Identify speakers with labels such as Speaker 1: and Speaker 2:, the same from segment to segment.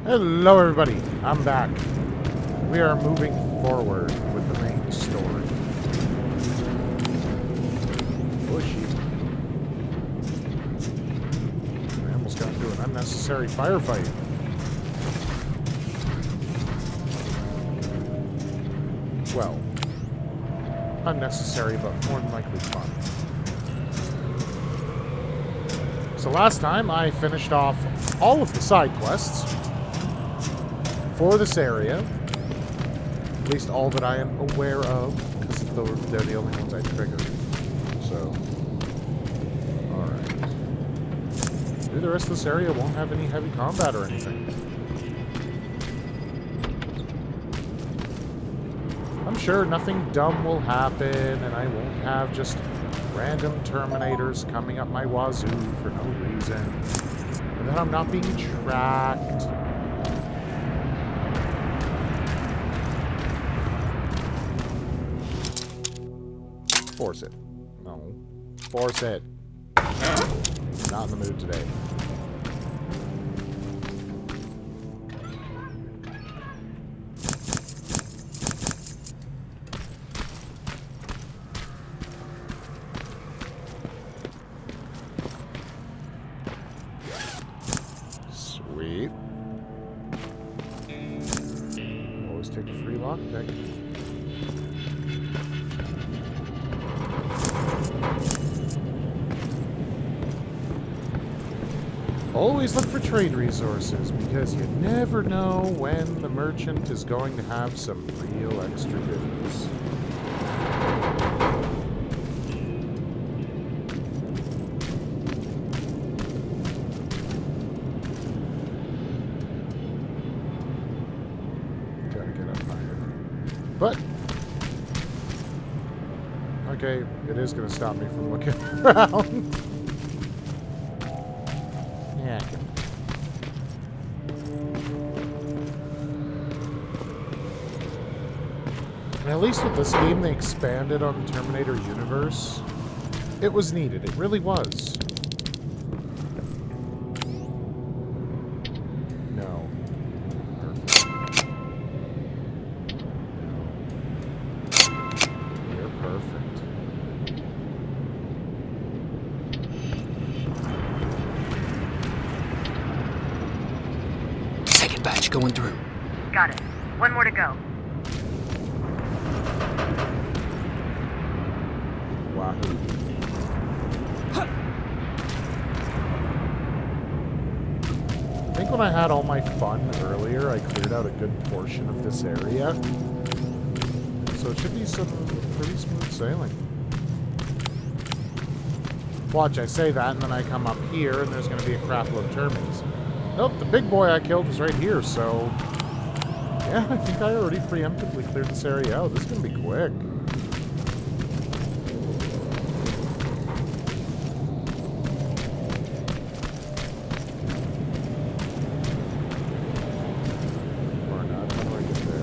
Speaker 1: Hello everybody, I'm back. We are moving forward with the main story. Bushy. I almost got into an unnecessary firefight. Well, unnecessary, but more than likely fun. So last time I finished off all of the side quests for this area. At least all that I am aware of, because they're the only ones I triggered. So, alright. Maybe the rest of this area won't have any heavy combat or anything. I'm sure nothing dumb will happen, and I won't have just random Terminators coming up my wazoo for no reason. And then I'm not being tracked. Force it. No. Force it. Not in the mood today. Sweet. Always take a free lockpick. Always look for trade resources, because you never know when the merchant is going to have some real extra goodies. Gotta get up higher. But, okay, it is going to stop me from looking around. Yeah. And at least with this game, they expanded on the Terminator universe. It was needed. It really was. No. Perfect. No. You're perfect.
Speaker 2: Batch going through.
Speaker 3: Got it. One more to go.
Speaker 1: Wahoo. I think when I had all my fun earlier, I cleared out a good portion of this area. So it should be some pretty smooth sailing. Watch, I say that, and then I come up here, and there's going to be a crap load of terminals. Nope, the big boy I killed was right here, so... Yeah, I think I already preemptively cleared this area out. This is going to be quick. Or not, how do I get there?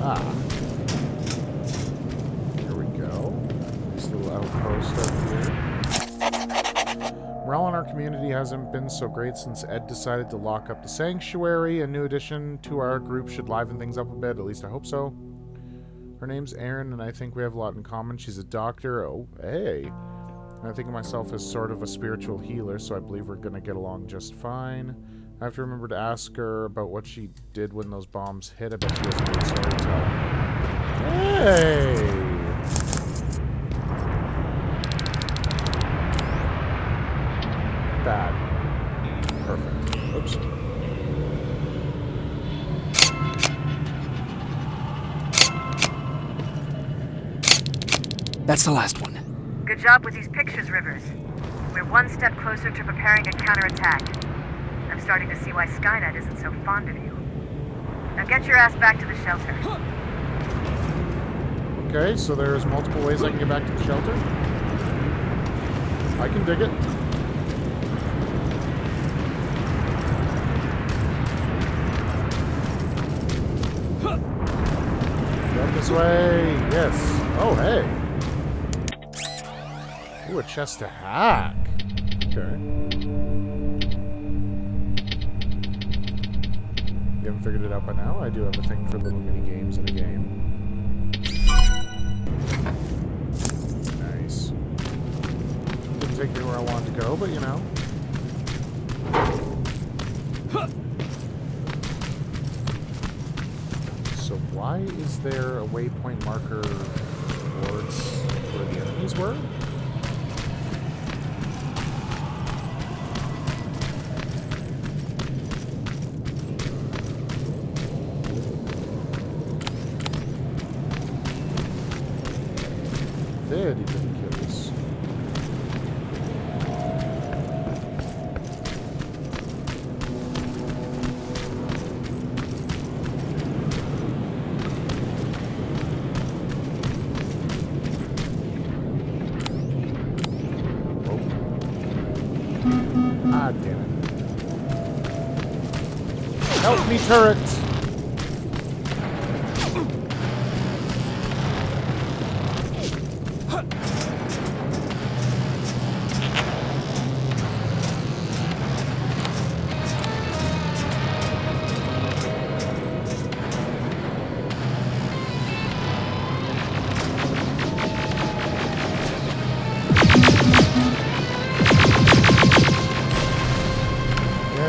Speaker 1: Ah. Here we go. This little outpost up here. Morale in our community hasn't been so great since Ed decided to lock up the sanctuary. A new addition to our group should liven things up a bit. At least I hope so. Her name's Erin, and I think we have a lot in common. She's a doctor. Oh, hey. And I think of myself as sort of a spiritual healer, so I believe we're going to get along just fine. I have to remember to ask her about what she did when those bombs hit. I bet she has a good story to tell. Hey! Bad. Perfect. Oops.
Speaker 2: That's the last one.
Speaker 3: Good job with these pictures, Rivers. We're one step closer to preparing a counterattack. I'm starting to see why Skynet isn't so fond of you. Now get your ass back to the shelter.
Speaker 1: Okay, so there's multiple ways I can get back to the shelter. I can dig it. This way. Yes. Oh, hey. Ooh, a chest to hack. Okay. You haven't figured it out by now? I do have a thing for little mini games in a game. Nice. Didn't take me where I wanted to go, but you know. So why is there a waypoint marker towards where the enemies were? There, he didn't kill us. Ah, damn it. Help me, turret!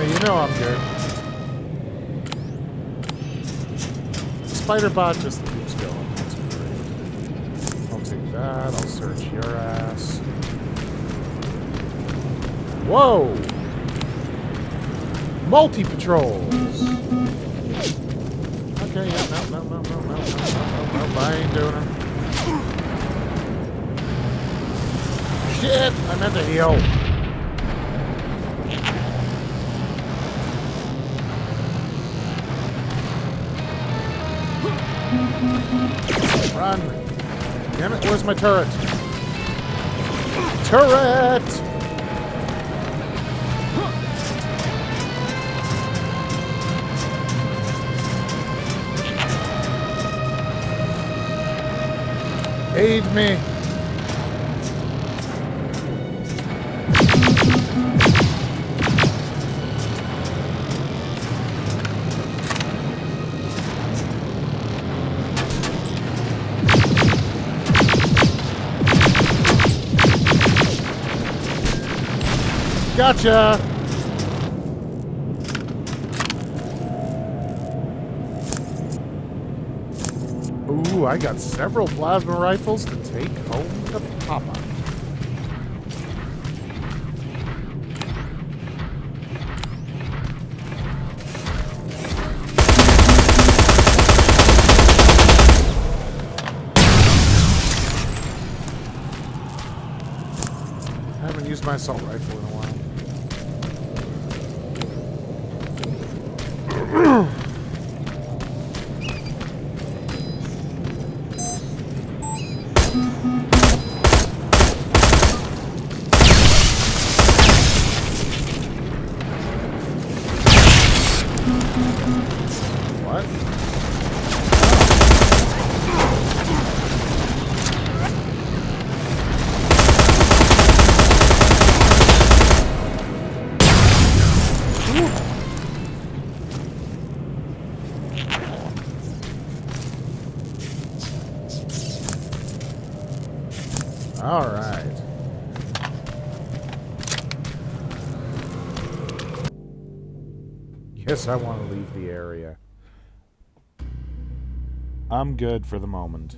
Speaker 1: You know I'm good. The spider bot just keeps going. That's great. I'll take that. I'll search your ass. Whoa! Multi-patrols! Okay, yeah, no, I ain't doing it. Shit! I meant to heal. Run! Damn it, where's my turret? Turret! Aid me! Gotcha! Ooh, I got several plasma rifles to take home to Papa. I haven't used my assault rifle in a while. What? All right. Yes, I want to leave the area. I'm good for the moment.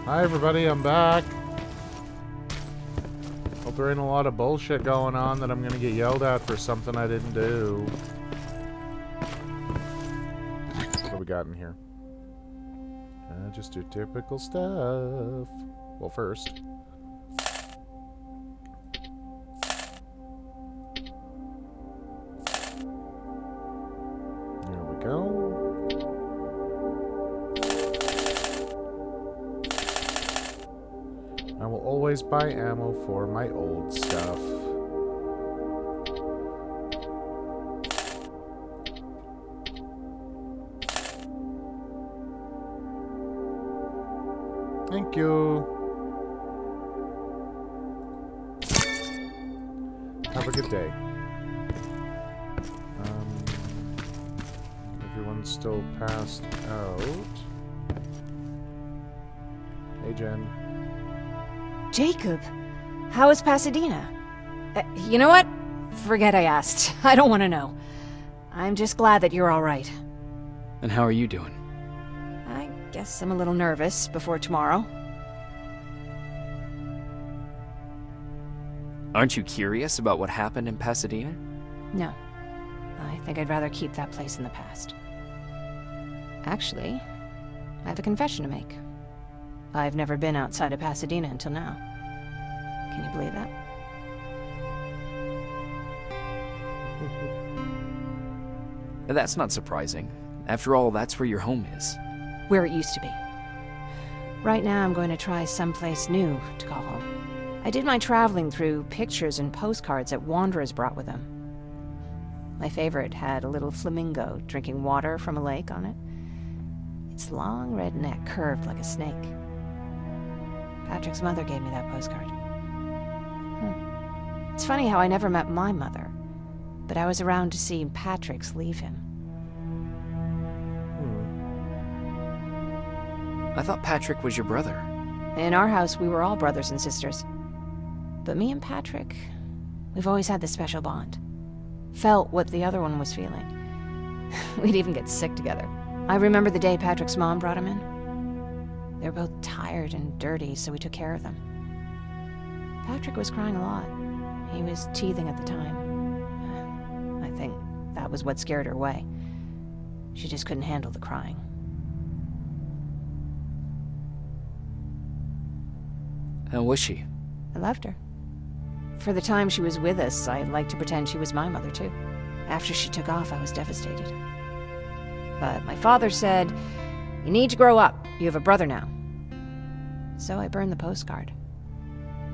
Speaker 1: Hi everybody, I'm back. Hope there ain't a lot of bullshit going on that I'm gonna get yelled at for something I didn't do. What do we got in here? Just your typical stuff. Well, first. There we go. I will always buy ammo for my old stuff. Thank you. Have a good day. Everyone's still passed out. Hey, Jen.
Speaker 4: Jacob, how is Pasadena? You know what? Forget I asked. I don't want to know. I'm just glad that you're all right.
Speaker 2: And how are you doing?
Speaker 4: I guess I'm a little nervous before tomorrow.
Speaker 2: Aren't you curious about what happened in Pasadena?
Speaker 4: No. I think I'd rather keep that place in the past. Actually, I have a confession to make. I've never been outside of Pasadena until now. Can you believe that?
Speaker 2: That's not surprising. After all, that's where your home is.
Speaker 4: Where it used to be. Right now, I'm going to try someplace new to call home. I did my traveling through pictures and postcards that wanderers brought with them. My favorite had a little flamingo drinking water from a lake on it. Its long red neck curved like a snake. Patrick's mother gave me that postcard. It's funny how I never met my mother, but I was around to see Patrick's leave him.
Speaker 2: I thought Patrick was your brother.
Speaker 4: In our house, we were all brothers and sisters. But me and Patrick, we've always had this special bond. Felt what the other one was feeling. We'd even get sick together. I remember the day Patrick's mom brought him in. They were both tired and dirty, so we took care of them. Patrick was crying a lot. He was teething at the time. I think that was what scared her away. She just couldn't handle the crying.
Speaker 2: How was she?
Speaker 4: I loved her. For the time she was with us, I liked to pretend she was my mother, too. After she took off, I was devastated. But my father said, "You need to grow up. You have a brother now." So I burned the postcard.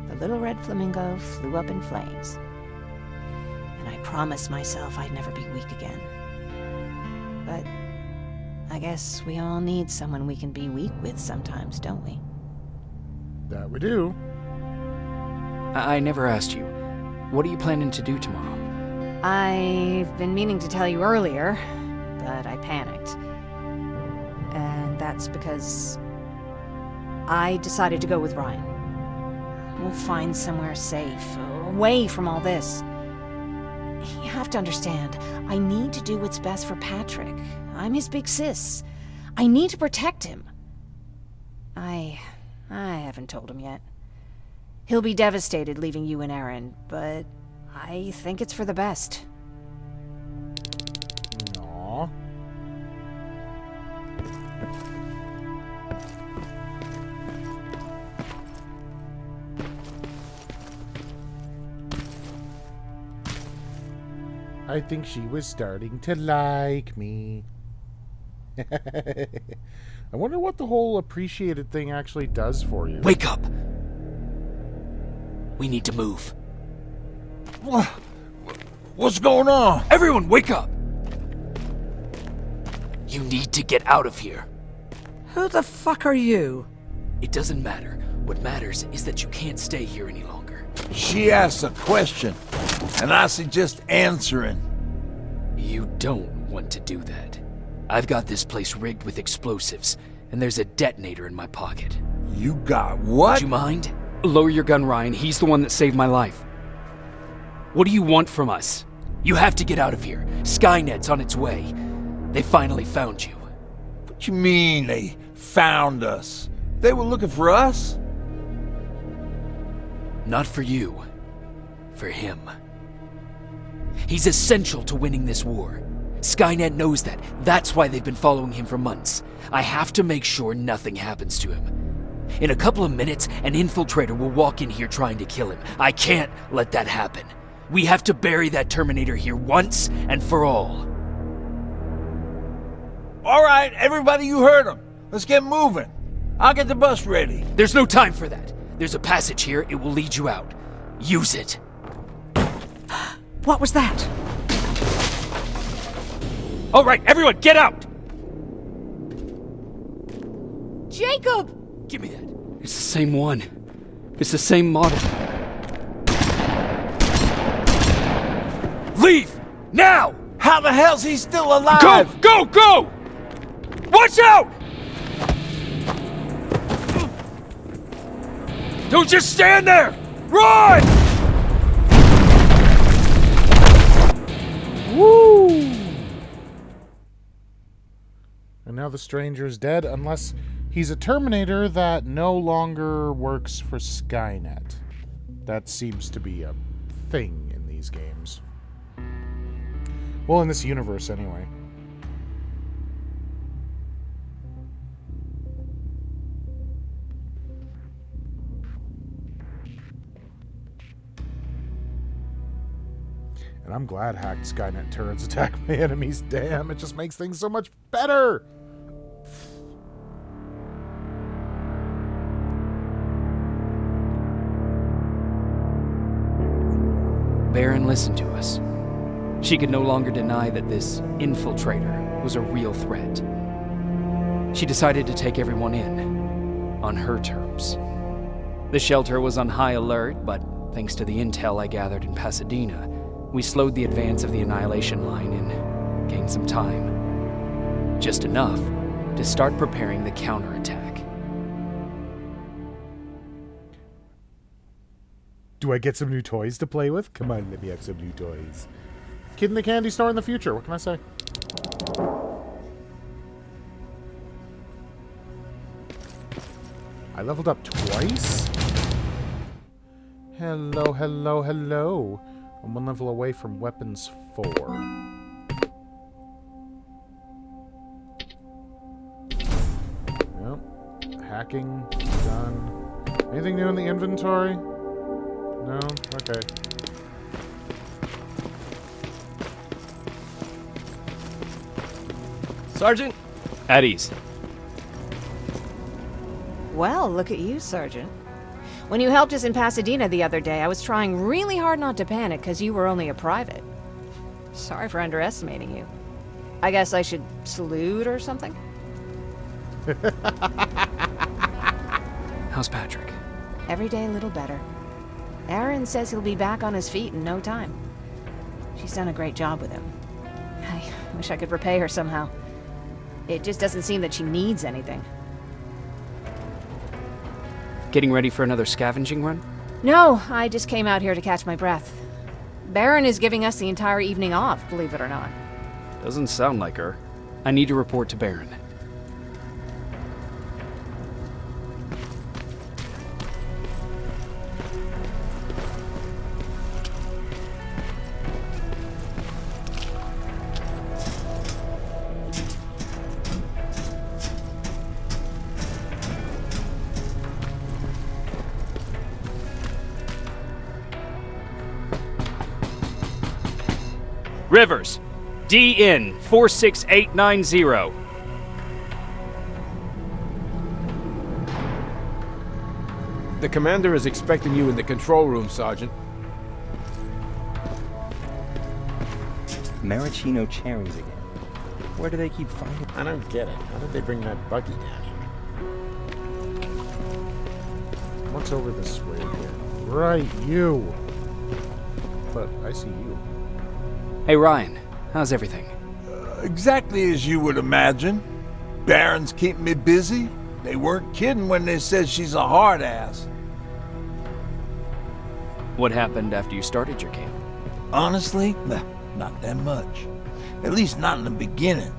Speaker 4: The little red flamingo flew up in flames. And I promised myself I'd never be weak again. But I guess we all need someone we can be weak with sometimes, don't we?
Speaker 1: That we do.
Speaker 2: I never asked you. What are you planning to do tomorrow?
Speaker 4: I've been meaning to tell you earlier, but I panicked. And that's because I decided to go with Ryan. We'll find somewhere safe, away from all this. You have to understand, I need to do what's best for Patrick. I'm his big sis. I need to protect him. I haven't told him yet. He'll be devastated leaving you and Aaron, but I think it's for the best.
Speaker 1: Aww. I think she was starting to like me. I wonder what the whole appreciated thing actually does for you.
Speaker 2: Wake up! We need to move.
Speaker 5: What's going on?
Speaker 2: Everyone, wake up! You need to get out of here.
Speaker 5: Who the fuck are you?
Speaker 2: It doesn't matter. What matters is that you can't stay here any longer.
Speaker 5: She asked a question, and I suggest answering.
Speaker 2: You don't want to do that. I've got this place rigged with explosives, and there's a detonator in my pocket.
Speaker 5: You got what?
Speaker 2: Would you mind? Lower your gun, Ryan. He's the one that saved my life. What do you want from us? You have to get out of here. Skynet's on its way. They finally found you.
Speaker 5: What you mean they found us? They were looking for us?
Speaker 2: Not for you. For him. He's essential to winning this war. Skynet knows that. That's why they've been following him for months. I have to make sure nothing happens to him. In a couple of minutes, an infiltrator will walk in here trying to kill him. I can't let that happen. We have to bury that Terminator here once and for all.
Speaker 5: All right, everybody, you heard him. Let's get moving. I'll get the bus ready.
Speaker 2: There's no time for that. There's a passage here. It will lead you out. Use it.
Speaker 4: What was that?
Speaker 2: All right, everyone, get out!
Speaker 4: Jacob!
Speaker 2: Give me that. It's the same one. It's the same model. Leave! Now!
Speaker 5: How the hell's he still alive?
Speaker 2: Go! Go! Go! Watch out! Don't just stand there! Run!
Speaker 1: Woo! And now the stranger's dead, unless he's a Terminator that no longer works for Skynet. That seems to be a thing in these games. Well, in this universe, anyway. And I'm glad hacked Skynet turrets attack my enemies. Damn, it just makes things so much better!
Speaker 2: Baron listened to us. She could no longer deny that this infiltrator was a real threat. She decided to take everyone in, on her terms. The shelter was on high alert, but thanks to the intel I gathered in Pasadena, we slowed the advance of the Annihilation Line and gained some time. Just enough to start preparing the counterattack.
Speaker 1: Do I get some new toys to play with? Come on, let me have some new toys. Kid in the candy store in the future, what can I say? I leveled up twice? Hello, hello, hello. I'm 1 level away from weapons 4. Yep. Hacking, done. Anything new in the inventory? No? Okay.
Speaker 6: Sergeant?
Speaker 2: At ease.
Speaker 4: Well, look at you, Sergeant. When you helped us in Pasadena the other day, I was trying really hard not to panic because you were only a private. Sorry for underestimating you. I guess I should salute or something?
Speaker 2: How's Patrick?
Speaker 4: Every day a little better. Aaron says he'll be back on his feet in no time. She's done a great job with him. I wish I could repay her somehow. It just doesn't seem that she needs anything.
Speaker 2: Getting ready for another scavenging run?
Speaker 4: No, I just came out here to catch my breath. Baron is giving us the entire evening off, believe it or not.
Speaker 2: Doesn't sound like her. I need to report to Baron. Rivers, DN 46890.
Speaker 6: The commander is expecting you in the control room, Sergeant.
Speaker 7: Maraschino cherries again. Where do they keep finding?
Speaker 8: I don't get it. How did they bring that buggy down here?
Speaker 1: What's over this way here? Right, you! But I see you.
Speaker 2: Hey Ryan, how's everything?
Speaker 5: Exactly as you would imagine. Baron's keeping me busy. They weren't kidding when they said she's a hard ass.
Speaker 2: What happened after you started your camp?
Speaker 5: Honestly, not that much. At least not in the beginning.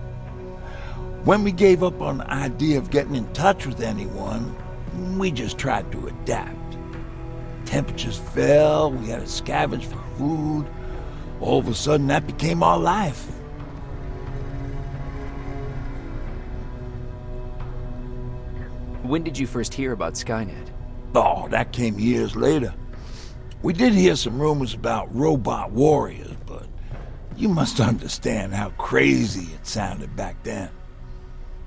Speaker 5: When we gave up on the idea of getting in touch with anyone, we just tried to adapt. Temperatures fell, we had to scavenge for food. All of a sudden, that became our life.
Speaker 2: When did you first hear about Skynet?
Speaker 5: Oh, that came years later. We did hear some rumors about robot warriors, but you must understand how crazy it sounded back then.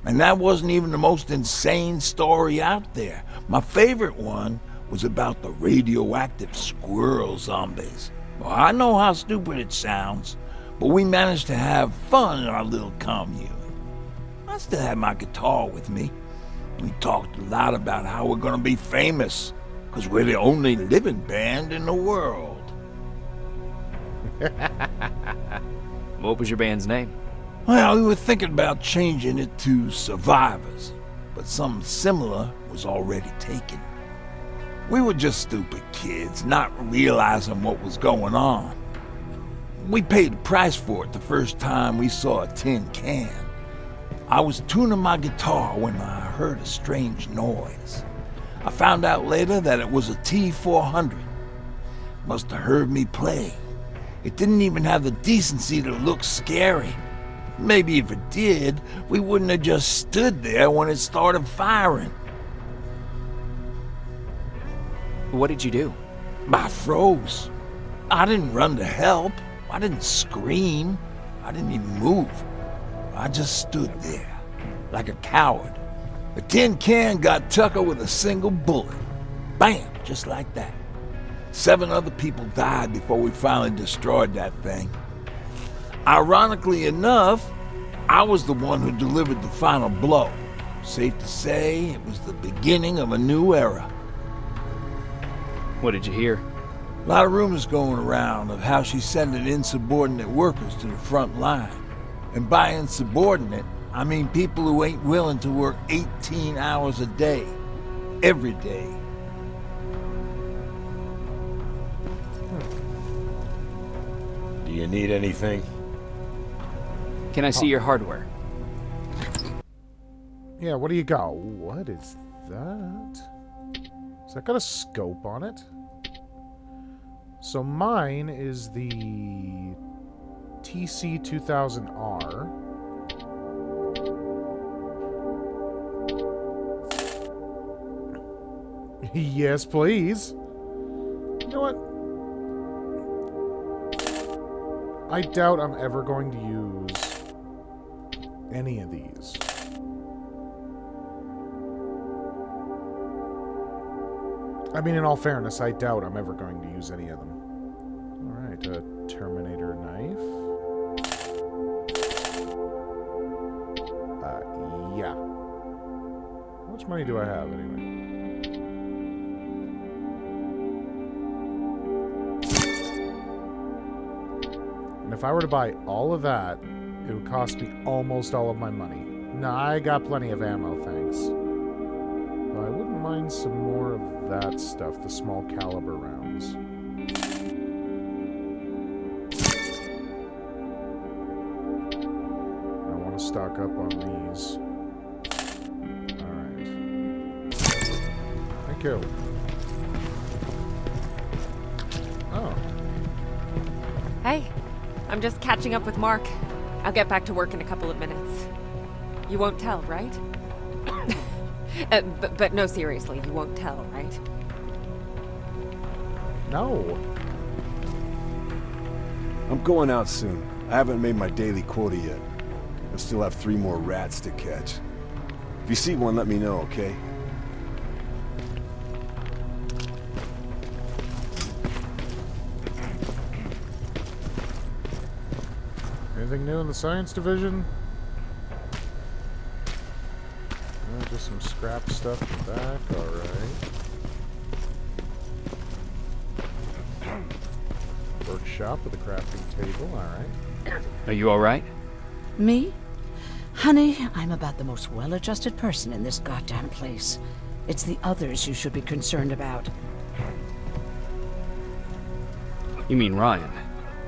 Speaker 5: And that wasn't even the most insane story out there. My favorite one was about the radioactive squirrel zombies. Well, I know how stupid it sounds, but we managed to have fun in our little commune. I still had my guitar with me. We talked a lot about how we're gonna be famous, because we're the only living band in the world.
Speaker 2: What was your band's name?
Speaker 5: Well, we were thinking about changing it to Survivors, but something similar was already taken. We were just stupid kids, not realizing what was going on. We paid the price for it the first time we saw a tin can. I was tuning my guitar when I heard a strange noise. I found out later that it was a T-400. Must have heard me play. It didn't even have the decency to look scary. Maybe if it did, we wouldn't have just stood there when it started firing.
Speaker 2: What did you do?
Speaker 5: I froze. I didn't run to help. I didn't scream. I didn't even move. I just stood there, like a coward. The tin can got Tucker with a single bullet. Bam, just like that. 7 other people died before we finally destroyed that thing. Ironically enough, I was the one who delivered the final blow. Safe to say, it was the beginning of a new era.
Speaker 2: What did you hear?
Speaker 5: A lot of rumors going around of how she's sending insubordinate workers to the front line. And by insubordinate, I mean people who ain't willing to work 18 hours a day, every day.
Speaker 8: Do you need anything?
Speaker 2: Can I see your hardware?
Speaker 1: Yeah, what do you got? What is that? Has that got a scope on it? So mine is the TC-2000R. Yes, please. You know what? I doubt I'm ever going to use any of these. I mean, in all fairness, I doubt I'm ever going to use any of them. Alright, a Terminator knife. Yeah. How much money do I have, anyway? And if I were to buy all of that, it would cost me almost all of my money. Nah, I got plenty of ammo, thanks. But I wouldn't mind some more of that stuff, the small caliber rounds. I want to stock up on these. Alright. Thank you. Oh.
Speaker 9: Hey, I'm just catching up with Mark. I'll get back to work in a couple of minutes. You won't tell, right? But no, seriously, you won't tell, right?
Speaker 1: No.
Speaker 10: I'm going out soon. I haven't made my daily quota yet. I still have 3 more rats to catch. If you see one, let me know, okay?
Speaker 1: Anything new in the science division? Just some scrap stuff in the back, alright. Workshop with a crafting table, alright.
Speaker 2: Are you alright?
Speaker 11: Me? Honey, I'm about the most well-adjusted person in this goddamn place. It's the others you should be concerned about.
Speaker 2: You mean Ryan?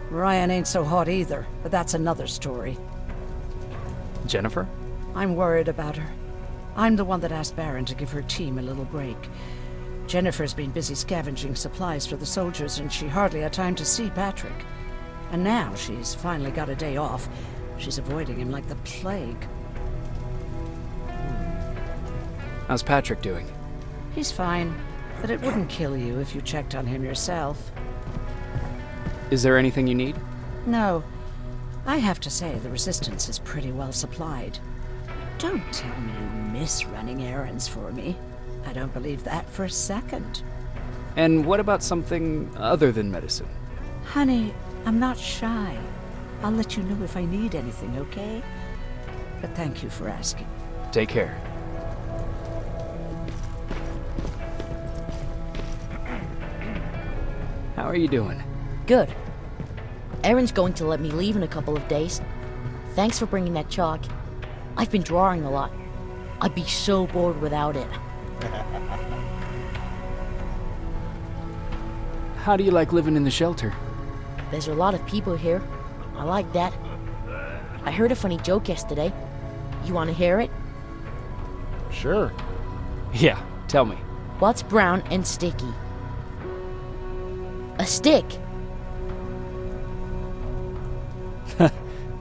Speaker 11: Ryan ain't so hot either, but that's another story.
Speaker 2: Jennifer?
Speaker 11: I'm worried about her. I'm the one that asked Baron to give her team a little break. Jennifer's been busy scavenging supplies for the soldiers, and she hardly had time to see Patrick. And now she's finally got a day off. She's avoiding him like the plague.
Speaker 2: How's Patrick doing?
Speaker 11: He's fine, but it wouldn't kill you if you checked on him yourself.
Speaker 2: Is there anything you need?
Speaker 11: No. I have to say the Resistance is pretty well supplied. Don't tell me you miss running errands for me. I don't believe that for a second.
Speaker 2: And what about something other than medicine?
Speaker 11: Honey, I'm not shy. I'll let you know if I need anything, okay? But thank you for asking.
Speaker 2: Take care. How are you doing?
Speaker 12: Good. Erin's going to let me leave in a couple of days. Thanks for bringing that chalk. I've been drawing a lot. I'd be so bored without it.
Speaker 2: How do you like living in the shelter?
Speaker 12: There's a lot of people here. I like that. I heard a funny joke yesterday. You want to hear it?
Speaker 1: Sure.
Speaker 2: Yeah, tell me.
Speaker 12: What's brown and sticky? A stick.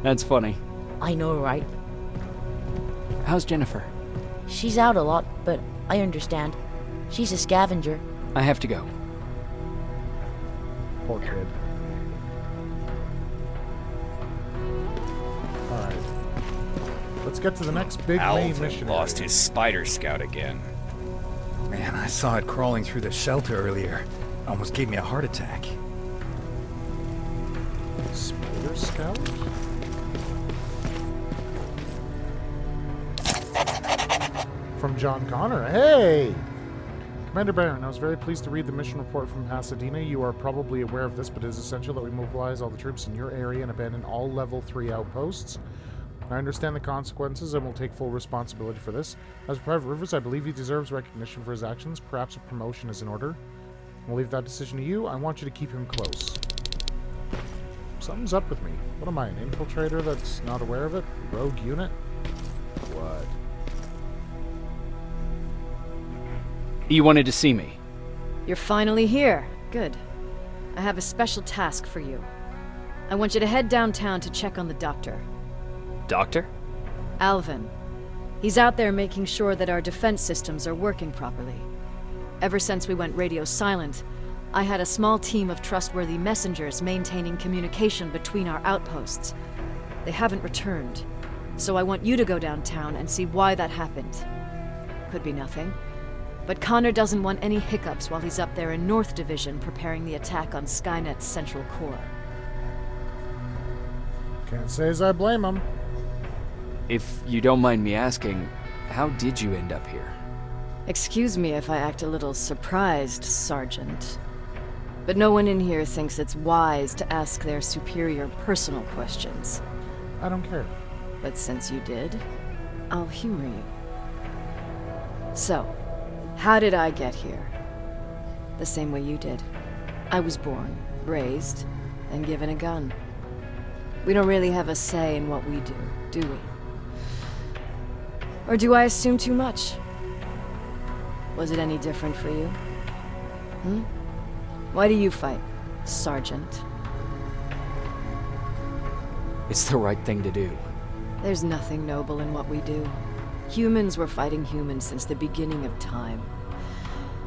Speaker 2: That's funny.
Speaker 12: I know, right?
Speaker 2: How's Jennifer?
Speaker 12: She's out a lot, but I understand. She's a scavenger.
Speaker 2: I have to go.
Speaker 1: Poor kid. Alright. Let's get to the next big main
Speaker 13: Alvin
Speaker 1: mission.
Speaker 13: lost
Speaker 1: area.
Speaker 13: his spider scout again.
Speaker 7: Man, I saw it crawling through the shelter earlier. Almost gave me a heart attack.
Speaker 1: Spider Scout? From John Connor. Hey! Commander Barron, I was very pleased to read the mission report from Pasadena. You are probably aware of this, but it is essential that we mobilize all the troops in your area and abandon all Level 3 outposts. I understand the consequences and will take full responsibility for this. As Private Rivers, I believe he deserves recognition for his actions. Perhaps a promotion is in order. I'll leave that decision to you. I want you to keep him close. Something's up with me. What am I, an infiltrator that's not aware of it? Rogue unit? What?
Speaker 2: You wanted to see me.
Speaker 4: You're finally here. Good. I have a special task for you. I want you to head downtown to check on the doctor.
Speaker 2: Doctor?
Speaker 4: Alvin. He's out there making sure that our defense systems are working properly. Ever since we went radio silent, I had a small team of trustworthy messengers maintaining communication between our outposts. They haven't returned, so I want you to go downtown and see why that happened. Could be nothing, but Connor doesn't want any hiccups while he's up there in North Division preparing the attack on Skynet's central core.
Speaker 1: Can't say as I blame him.
Speaker 2: If you don't mind me asking, how did you end up here?
Speaker 4: Excuse me if I act a little surprised, Sergeant. But no one in here thinks it's wise to ask their superior personal questions.
Speaker 1: I don't care.
Speaker 4: But since you did, I'll humor you. So, how did I get here? The same way you did. I was born, raised, and given a gun. We don't really have a say in what we do we? Or do I assume too much? Was it any different for you? Why do you fight, Sergeant?
Speaker 2: It's the right thing to do.
Speaker 4: There's nothing noble in what we do. Humans were fighting humans since the beginning of time.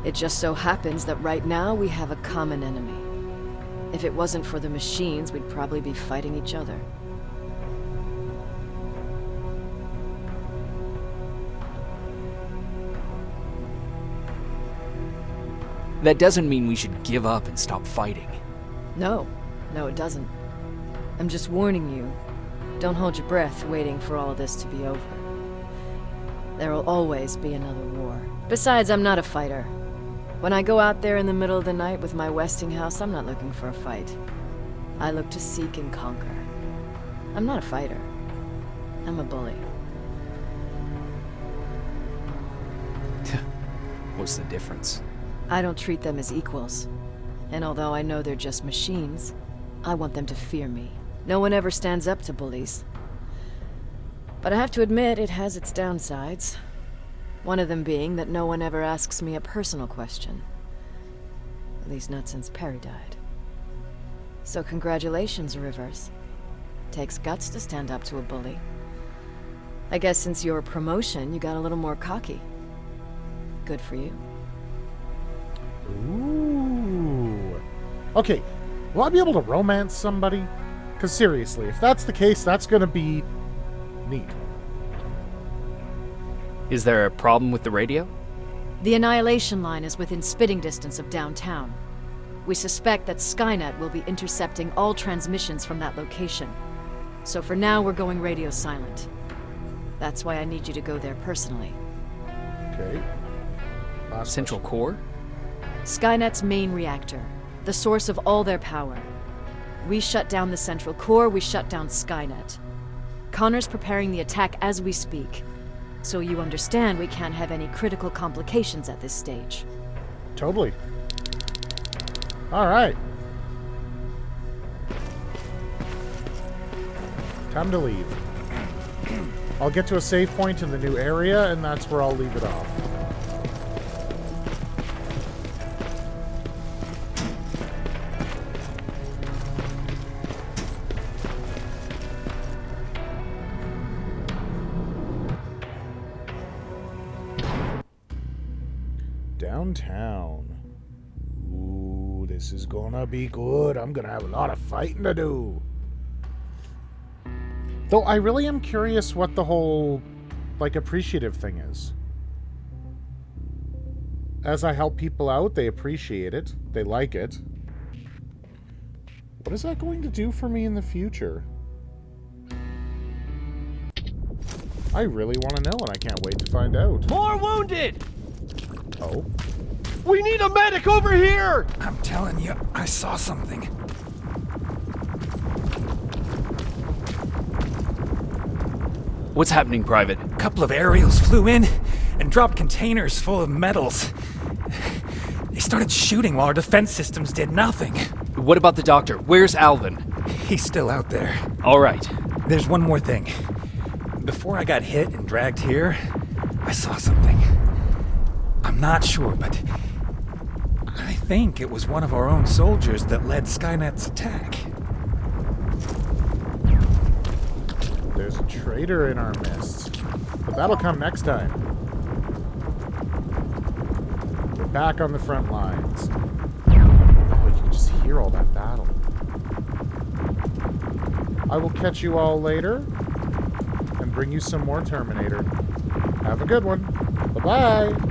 Speaker 4: It just so happens that right now we have a common enemy. If it wasn't for the machines, we'd probably be fighting each other.
Speaker 2: That doesn't mean we should give up and stop fighting.
Speaker 4: No, it doesn't. I'm just warning you. Don't hold your breath waiting for all of this to be over. There will always be another war. Besides, I'm not a fighter. When I go out there in the middle of the night with my Westinghouse, I'm not looking for a fight. I look to seek and conquer. I'm not a fighter. I'm a bully.
Speaker 2: What's the difference?
Speaker 4: I don't treat them as equals. And although I know they're just machines, I want them to fear me. No one ever stands up to bullies. But I have to admit, it has its downsides. One of them being that no one ever asks me a personal question. At least not since Perry died. So congratulations, Rivers. Takes guts to stand up to a bully. I guess since your promotion, you got a little more cocky. good for you.
Speaker 1: Ooh. Okay, will I be able to romance somebody? Because seriously, if that's the case, that's going to be neat.
Speaker 2: Is there a problem with the radio?
Speaker 4: The Annihilation line is within spitting distance of downtown. We suspect that Skynet will be intercepting all transmissions from that location. So for now, we're going radio silent. That's why I need you to go there personally.
Speaker 1: Okay.
Speaker 2: Central core?
Speaker 4: Skynet's main reactor, the source of all their power. We shut down the central core, we shut down Skynet. Connor's preparing the attack as we speak. So you understand we can't have any critical complications at this stage.
Speaker 1: Totally. Alright. Time to leave. I'll get to a save point in the new area, and that's where I'll leave it off. Downtown. Ooh, this is gonna be good. I'm gonna have a lot of fighting to do. Though I really am curious what the whole, like, appreciative thing is. As I help people out, they appreciate it. They like it. What is that going to do for me in the future? I really want to know, and I can't wait to find out.
Speaker 13: More wounded!
Speaker 1: Oh?
Speaker 13: We need a medic over here!
Speaker 7: I'm telling you, I saw something.
Speaker 2: What's happening, Private?
Speaker 7: A couple of aerials flew in and dropped containers full of metals. They started shooting while our defense systems did nothing.
Speaker 2: What about the doctor? Where's Alvin?
Speaker 7: He's still out there.
Speaker 2: All right.
Speaker 7: There's one more thing. Before I got hit and dragged here, I saw something. I'm not sure, but I think it was one of our own soldiers that led Skynet's attack.
Speaker 1: There's a traitor in our midst. But that'll come next time. We're back on the front lines. Oh, you can just hear all that battle. I will catch you all later and bring you some more Terminator. Have a good one. Bye-bye.